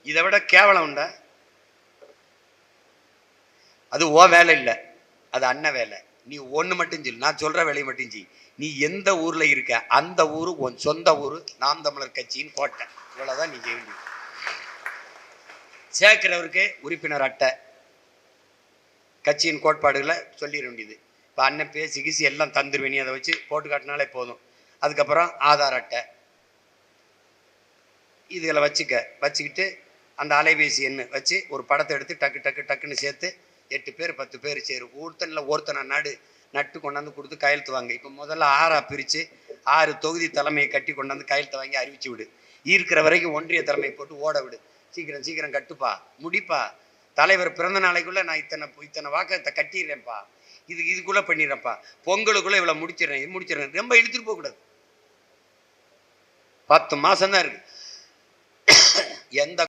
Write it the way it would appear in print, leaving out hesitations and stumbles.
இதை விட கேவலம் உண்டா? அது ஓ வேலை இல்லை, அது அண்ணன் வேலை. நீ ஒன்று மட்டும் சொல்லு, நான் சொல்ற வேலையை மட்டும் செய். நீ எந்த ஊர்ல இருக்க அந்த ஊரு உன் சொந்த ஊரு, நாம் தமிழர் கட்சியின் கோட்டை. இவ்வளவுதான் நீ செய்ய வேண்டியது. சேர்க்கிறவருக்கு உறுப்பினர் அட்டை, கட்சியின் கோட்பாடுகளை சொல்லிட வேண்டியது. இப்போ அண்ணன் பேசி கிசி எல்லாம் தந்துருவேன், நீ அதை வச்சு போட்டு காட்டினாலே போதும். அதுக்கப்புறம் ஆதார் அட்டை இதுகளை வச்சுக்கிட்டு அந்த அலைபேசி எண்ணு வச்சு ஒரு படத்தை எடுத்து டக்கு டக்கு டக்குன்னு சேர்த்து 8 பேர் 10 பேர் சரி ஒருத்தனை நட்டு கொண்டாந்து கொடுத்து கையெழுத்து வாங்க. இப்போ முதல்ல 6 பிரித்து 6 தொகுதி தலைமையை கட்டி கொண்டாந்து கையெழுத்தை வாங்கி அறிவிச்சு விடு. இருக்கிற வரைக்கும் ஒன்றிய தலைமையை போட்டு ஓட விடு. சீக்கிரம் சீக்கிரம் கட்டுப்பா, முடிப்பா. தலைவர் பிறந்த நாளைக்குள்ள நான் இத்தனை வாக்கத்தை கட்டிடுறேன்ப்பா, இதுக்குள்ள பண்ணிடுறேன்ப்பா, பொங்கலுக்குள்ள இவ்வளவு முடிச்சிடுறேன். ரொம்ப இழுத்துட்டு போக கூடாது. 10 மாசம் தான் இருக்கு. எந்த